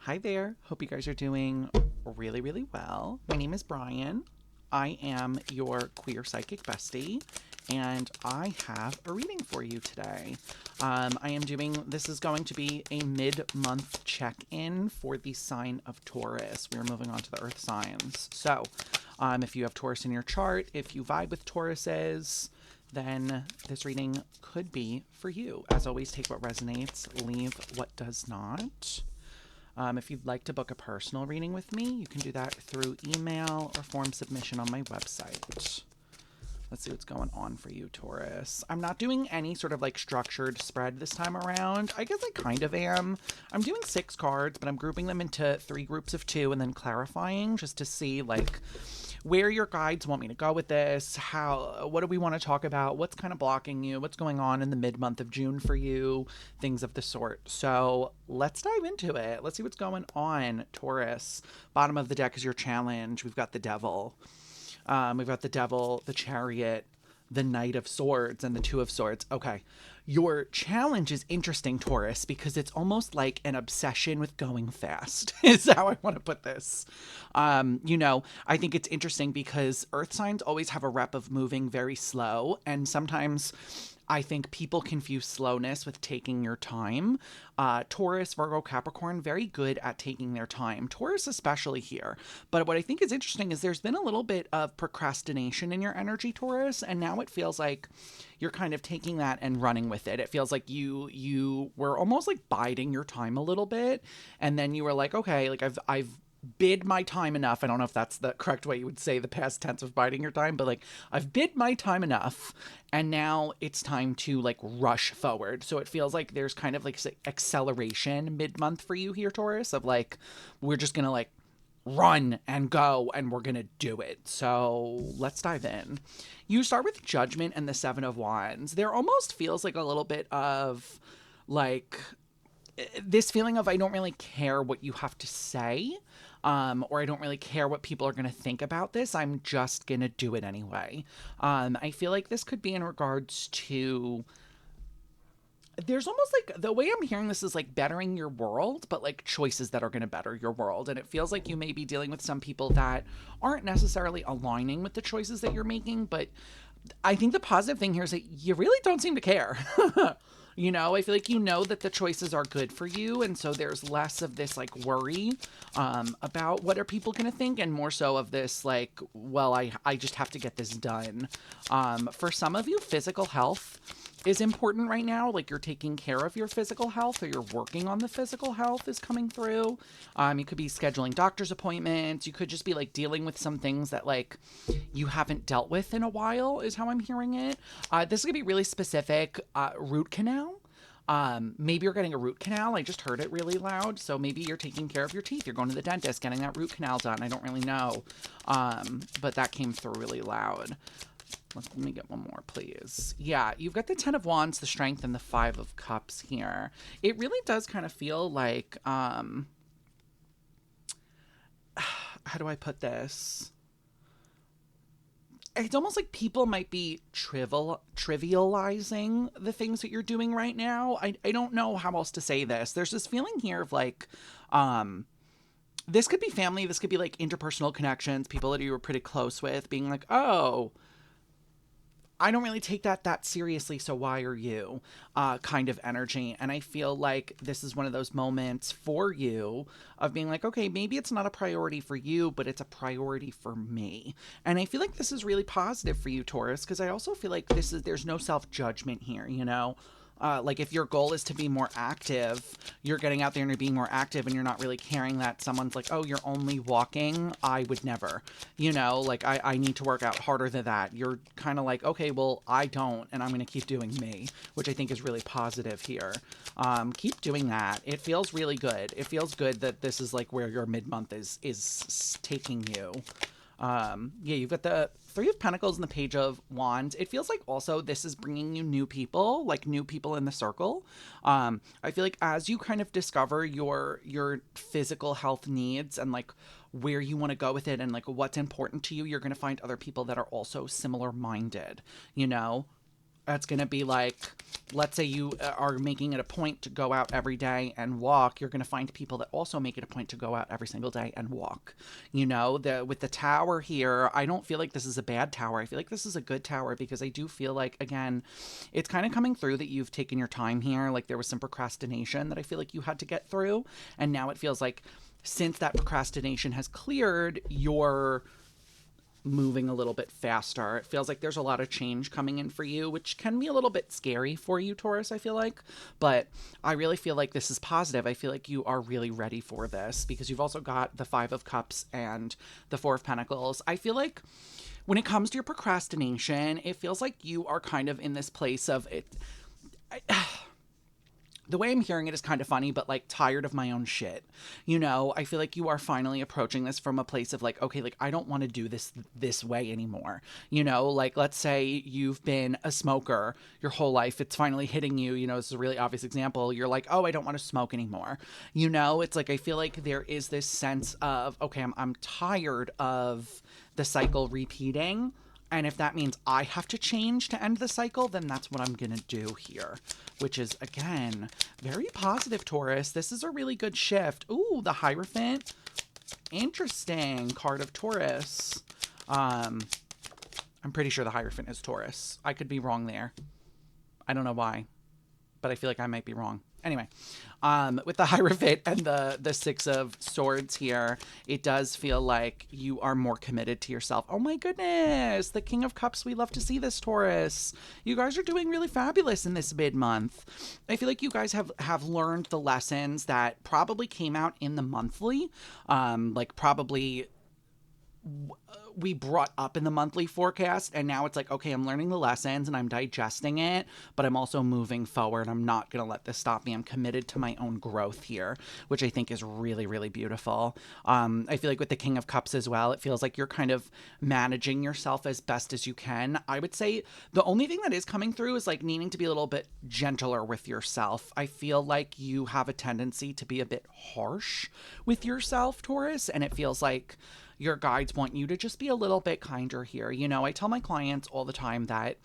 Hi there. Hope you guys are doing really, really well. My name is Brian. I am your queer psychic bestie, and I have a reading for you today. This is going to be a mid month check in for the sign of Taurus. We're moving on to the earth signs. If you have Taurus in your chart, if you vibe with Tauruses, then this reading could be for you. As always, take what resonates, leave what does not. If you'd like to book a personal reading with me, you can do that through email or form submission on my website. Let's see what's going on for you, Taurus. I'm not doing any sort of like structured spread this time around. I guess I kind of am. I'm doing 6 cards, but I'm grouping them into 3 groups of 2 and then clarifying just to see like where your guides want me to go with this, what do we want to talk about, what's kind of blocking you, what's going on in the mid-month of June for you, things of the sort. So let's dive into it. Let's see what's going on, Taurus. Bottom of the deck is your challenge. We've got the Devil. The Chariot, the Knight of Swords, and the Two of Swords. Okay. Your challenge is interesting, Taurus, because it's almost like an obsession with going fast, is how I want to put this. I think it's interesting because earth signs always have a rep of moving very slow, and sometimes I think people confuse slowness with taking your time. Taurus, Virgo, Capricorn, very good at taking their time. Taurus especially here. But what I think is interesting is there's been a little bit of procrastination in your energy, Taurus, and now it feels like you're kind of taking that and running with it. It feels like you were almost like biding your time a little bit, and then you were like, okay, like I've bid my time enough. I don't know if that's the correct way you would say the past tense of biding your time, but like I've bid my time enough and now it's time to like rush forward. So it feels like there's kind of like acceleration mid-month for you here, Taurus, of like we're just going to like run and go and we're going to do it. So let's dive in. You start with Judgment and the 7 of Wands. There almost feels like a little bit of like this feeling of I don't really care what you have to say, or I don't really care what people are going to think about this. I'm just going to do it anyway. I feel like this could be in regards to there's almost like the way I'm hearing this is like bettering your world, but like choices that are going to better your world. And it feels like you may be dealing with some people that aren't necessarily aligning with the choices that you're making. But I think the positive thing here is that you really don't seem to care. I feel like that the choices are good for you. And so there's less of this like worry about what are people going to think and more so of this like, well, I just have to get this done. For some of you, physical health is important right now. Like you're taking care of your physical health or you're working on the physical health is coming through. You could be scheduling doctor's appointments. You could just be like dealing with some things that like you haven't dealt with in a while is how I'm hearing it. This is gonna be really specific. Root canal. Maybe you're getting a root canal. I just heard it really loud. So maybe you're taking care of your teeth. You're going to the dentist, getting that root canal done. I don't really know. But that came through really loud. Let me get one more, please. Yeah, you've got the 10 of Wands, the Strength, and the 5 of Cups here. It really does kind of feel like, how do I put this? It's almost like people might be trivializing the things that you're doing right now. I don't know how else to say this. There's this feeling here of like, this could be family. This could be like interpersonal connections, people that you were pretty close with being like, oh, I don't really take that seriously, so why are you? Kind of energy. And I feel like this is one of those moments for you of being like, okay, maybe it's not a priority for you, but it's a priority for me. And I feel like this is really positive for you, Taurus, because I also feel like there's no self-judgment here, like if your goal is to be more active, you're getting out there and you're being more active and you're not really caring that someone's like, oh, you're only walking. I would never, like I need to work out harder than that. You're kind of like, okay, well, I don't, and I'm going to keep doing me, which I think is really positive here. Keep doing that. It feels really good. It feels good that this is like where your mid-month is taking you. You've got the 3 of Pentacles and the Page of Wands. It feels like also this is bringing you new people, like new people in the circle. I feel like as you kind of discover your physical health needs and like where you want to go with it and like what's important to you, you're going to find other people that are also similar minded, That's going to be like let's say you are making it a point to go out every day and walk, you're going to find people that also make it a point to go out every single day and walk. You know, with the tower here, I don't feel like this is a bad tower. I feel like this is a good tower because I do feel like, again, it's kind of coming through that you've taken your time here. Like there was some procrastination that I feel like you had to get through. And now it feels like since that procrastination has cleared, you're moving a little bit faster. It feels like there's a lot of change coming in for you, which can be a little bit scary for you, Taurus, I feel like. But I really feel like this is positive. I feel like you are really ready for this because you've also got the Five of Cups and the Four of Pentacles. I feel like when it comes to your procrastination, it feels like you are kind of in this place of it. The way I'm hearing it is kind of funny, but like tired of my own shit. You know, I feel like you are finally approaching this from a place of like, okay, like I don't want to do this way anymore. You know, like let's say you've been a smoker your whole life. It's finally hitting you. You know, this is a really obvious example. You're like, oh, I don't want to smoke anymore. You know, it's like I feel like there is this sense of, okay, I'm tired of the cycle repeating. And if that means I have to change to end the cycle, then that's what I'm going to do here, which is, again, very positive, Taurus. This is a really good shift. Ooh, the Hierophant. Interesting card of Taurus. I'm pretty sure the Hierophant is Taurus. I could be wrong there. I don't know why, but I feel like I might be wrong. Anyway, with the Hierophant and the Six of Swords here, it does feel like you are more committed to yourself. Oh my goodness, the King of Cups. We love to see this, Taurus. You guys are doing really fabulous in this mid-month. I feel like you guys have learned the lessons that probably came out in the monthly, like probably we brought up in the monthly forecast, and now it's like, okay, I'm learning the lessons and I'm digesting it, but I'm also moving forward. I'm not going to let this stop me. I'm committed to my own growth here, which I think is really, really beautiful. I feel like with the King of Cups as well, it feels like you're kind of managing yourself as best as you can. I would say the only thing that is coming through is like needing to be a little bit gentler with yourself. I feel like you have a tendency to be a bit harsh with yourself, Taurus, and it feels like your guides want you to just be a little bit kinder here. You know, I tell my clients all the time that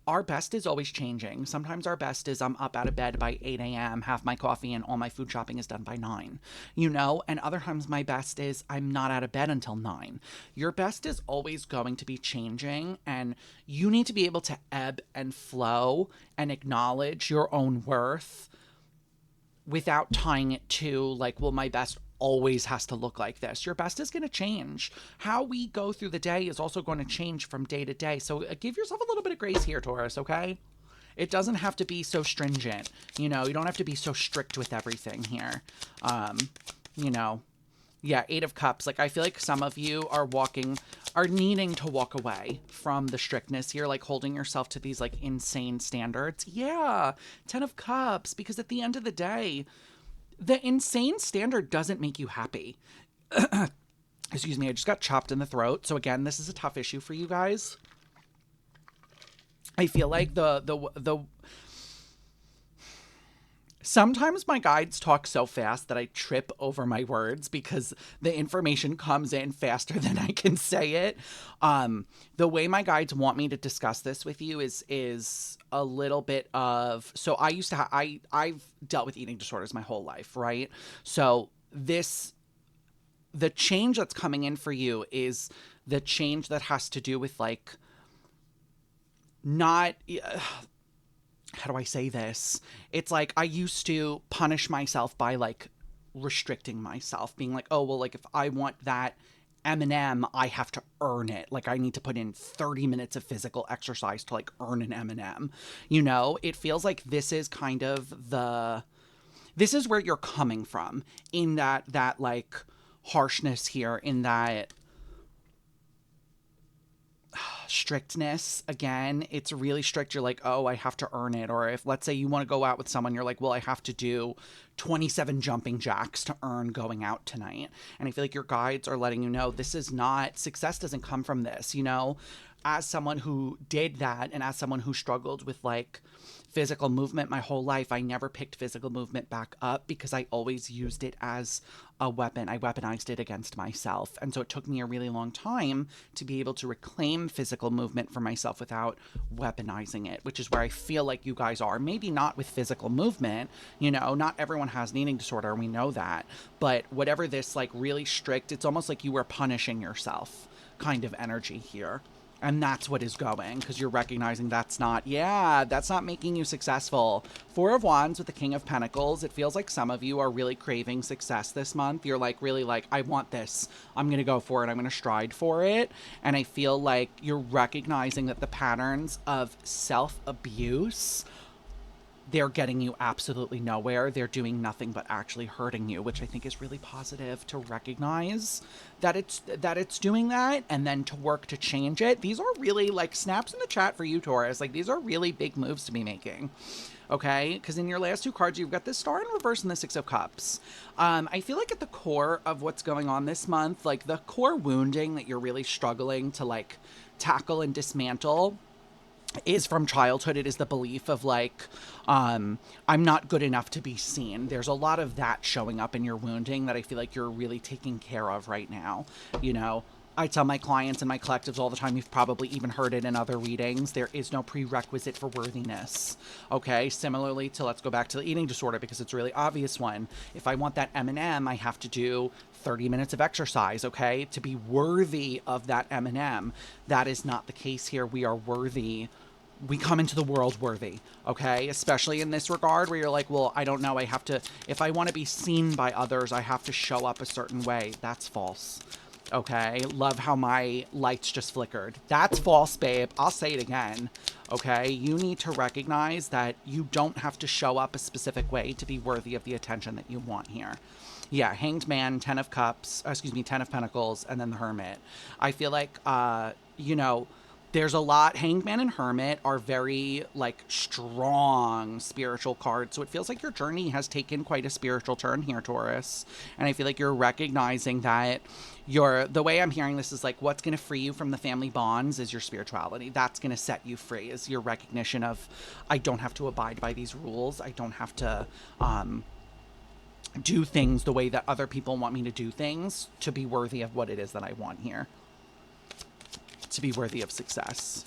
our best is always changing. Sometimes our best is I'm up out of bed by 8 a.m., have my coffee, and all my food shopping is done by 9, you know? And other times my best is I'm not out of bed until 9. Your best is always going to be changing, and you need to be able to ebb and flow and acknowledge your own worth without tying it to like, well, my best always has to look like this. Your best is going to change. How we go through the day is also going to change from day to day. So give yourself a little bit of grace here, Taurus, okay? It doesn't have to be so stringent. You know, you don't have to be so strict with everything here. You know, yeah, Eight of Cups. Like, I feel like some of you are needing to walk away from the strictness here, like holding yourself to these like insane standards. Yeah, 10 of Cups, because at the end of the day, the insane standard doesn't make you happy. Excuse me, I just got chopped in the throat. So again, this is a tough issue for you guys. I feel like the sometimes my guides talk so fast that I trip over my words because the information comes in faster than I can say it. The way my guides want me to discuss this with you is a little bit of, so I used to, I've dealt with eating disorders my whole life, right? So the change that's coming in for you is the change that has to do with like, not, how do I say this? It's like I used to punish myself by like restricting myself, being like, oh, well, like if I want that M&M, I have to earn it. Like I need to put in 30 minutes of physical exercise to like earn an M&M. You know, it feels like this is kind of this is where you're coming from in that like harshness here, in that strictness. Again, it's really strict. You're like, oh, I have to earn it. Or if, let's say you want to go out with someone, you're like, well, I have to do 27 jumping jacks to earn going out tonight. And I feel like your guides are letting you know this is not, success doesn't come from this, you know? as someone who did that and as someone who struggled with like physical movement my whole life, I never picked physical movement back up because I always used it as a weapon. I weaponized it against myself. And so it took me a really long time to be able to reclaim physical movement for myself without weaponizing it, which is where I feel like you guys are. Maybe not with physical movement, you know, not everyone has an eating disorder, we know that. But whatever this like really strict, it's almost like you were punishing yourself kind of energy here. And that's what is going, because you're recognizing that's not making you successful. Four of Wands with the King of Pentacles. It feels like some of you are really craving success this month. You're like, really like, I want this. I'm going to go for it. I'm going to stride for it. And I feel like you're recognizing that the patterns of self-abuse, they're getting you absolutely nowhere. They're doing nothing but actually hurting you, which I think is really positive to recognize that it's doing that, and then to work to change it. These are really like snaps in the chat for you, Taurus. Like, these are really big moves to be making. Okay, because in your last two cards, you've got the Star in reverse and the Six of Cups. I feel like at the core of what's going on this month, like the core wounding that you're really struggling to like tackle and dismantle is from childhood. It is the belief of like, I'm not good enough to be seen. There's a lot of that showing up in your wounding that I feel like you're really taking care of right now. You know, I tell my clients and my collectives all the time, you've probably even heard it in other readings, there is no prerequisite for worthiness. Okay, similarly to, let's go back to the eating disorder because it's a really obvious one. If I want that M&M, I have to do 30 minutes of exercise, okay, to be worthy of that M&M. That is not the case here. We are worthy. We come into the world worthy, okay? Especially in this regard where you're like, well, I don't know, I have to, if I want to be seen by others, I have to show up a certain way. That's false, okay? Love how my lights just flickered. That's false, babe. I'll say it again, okay? You need to recognize that you don't have to show up a specific way to be worthy of the attention that you want here. Yeah, Hanged Man, 10 of Cups, 10 of Pentacles, and then the Hermit. I feel like, you know, there's a lot. Hanged Man and Hermit are very like strong spiritual cards. So it feels like your journey has taken quite a spiritual turn here, Taurus. And I feel like you're recognizing that the way I'm hearing this is like, what's going to free you from the family bonds is your spirituality. That's going to set you free, is your recognition of, I don't have to abide by these rules. I don't have to, do things the way that other people want me to do things to be worthy of what it is that I want here. To be worthy of success.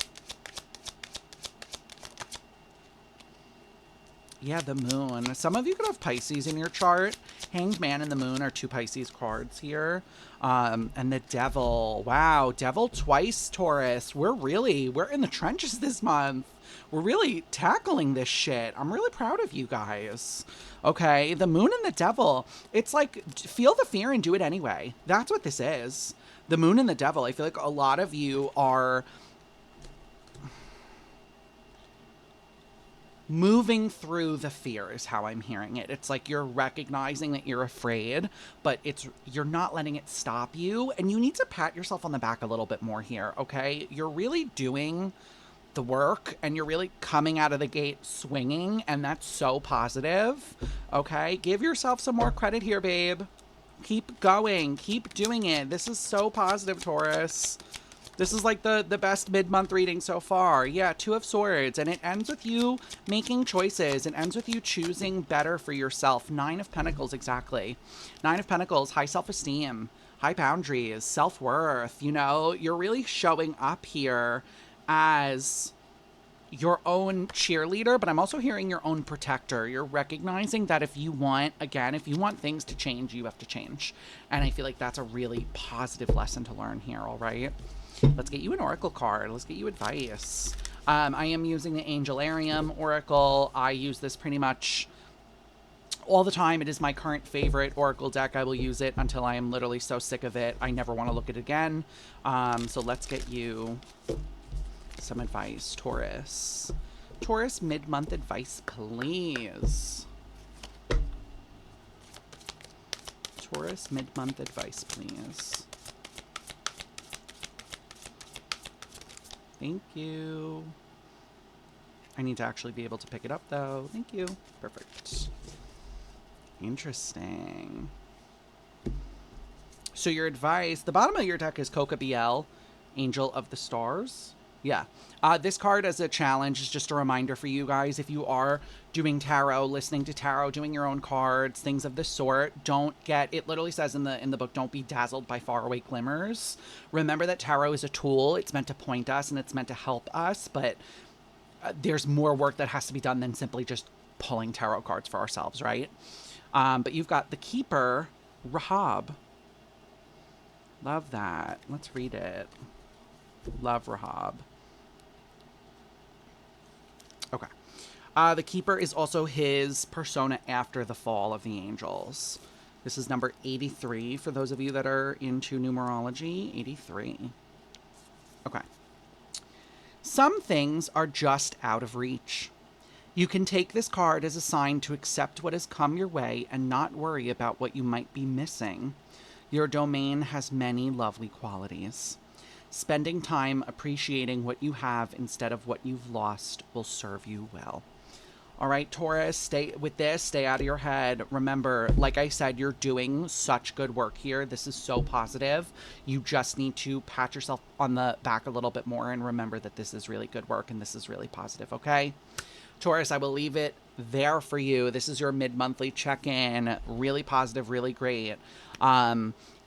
Yeah, the Moon. Some of you could have Pisces in your chart. Hanged Man and the Moon are two Pisces cards here. And the Devil. Wow, Devil twice, Taurus. We're in the trenches this month. We're really tackling this shit. I'm really proud of you guys. Okay, the Moon and the Devil. It's like, feel the fear and do it anyway. That's what this is. The Moon and the Devil. I feel like a lot of you are moving through the fear is how I'm hearing it. It's like you're recognizing that you're afraid, but you're not letting it stop you. And you need to pat yourself on the back a little bit more here, okay? You're really doing the work and you're really coming out of the gate swinging, and that's so positive, okay? Give yourself some more credit here, babe. Keep going. Keep doing it. This is so positive, Taurus. This is like the best mid-month reading so far. Yeah, Two of Swords. And it ends with you making choices. It ends with you choosing better for yourself. Nine of Pentacles, exactly. Nine of Pentacles, high self-esteem, high boundaries, self-worth. You know, you're really showing up here as your own cheerleader, but I'm also hearing your own protector. You're recognizing that if you want things to change, you have to change. And I feel like that's a really positive lesson to learn here, all right? Let's get you an oracle card. Let's get you advice. I am using the Angelarium Oracle. I use this pretty much all the time. It is my current favorite oracle deck. I will use it until I am literally so sick of it. I never want to look at it again. So let's get you some advice, Taurus. Taurus, mid-month advice, please. Taurus, mid-month advice, please. Thank you. I need to actually be able to pick it up, though. Thank you. Perfect. Interesting. So your advice, the bottom of your deck is Coca BL, Angel of the Stars. Yeah. This card as a challenge is just a reminder for you guys. If you are doing tarot, listening to tarot, doing your own cards, things of this sort, don't get, it literally says in the book, don't be dazzled by faraway glimmers. Remember that tarot is a tool. It's meant to point us and it's meant to help us, but there's more work that has to be done than simply just pulling tarot cards for ourselves, right? But you've got the Keeper, Rahab. Love that. Let's read it. Love Rahab. Okay. The Keeper is also his persona after the fall of the angels. This is number 83 for those of you that are into numerology. 83. Okay. Some things are just out of reach. You can take this card as a sign to accept what has come your way and not worry about what you might be missing. Your domain has many lovely qualities. Spending time appreciating what you have instead of what you've lost will serve you well. All right, Taurus, stay with this, stay out of your head. Remember, like I said, you're doing such good work here. This is so positive. You just need to pat yourself on the back a little bit more and remember that this is really good work and this is really positive, okay? Taurus, I will leave it there for you. This is your mid-monthly check-in. Really positive, really great.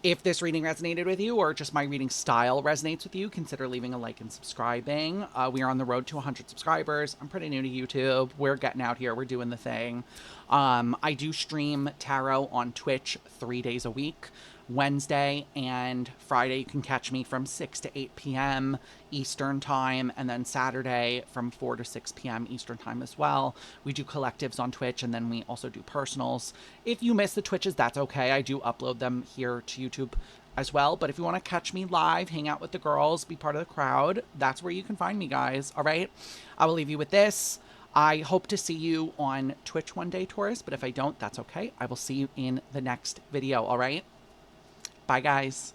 If this reading resonated with you or just my reading style resonates with you, consider leaving a like and subscribing. We are on the road to 100 subscribers. I'm pretty new to YouTube. We're getting out here. We're doing the thing. I do stream tarot on Twitch 3 days a week. Wednesday and Friday, you can catch me from 6 to 8 p.m. Eastern time, and then Saturday from 4 to 6 p.m. Eastern time as well. We do collectives on Twitch, and then we also do personals. If you miss the Twitches, that's okay. I do upload them here to YouTube as well. But if you want to catch me live, hang out with the girls, be part of the crowd, that's where you can find me, guys. All right? I will leave you with this. I hope to see you on Twitch one day, Taurus, but if I don't, that's okay. I will see you in the next video, all right? Bye, guys.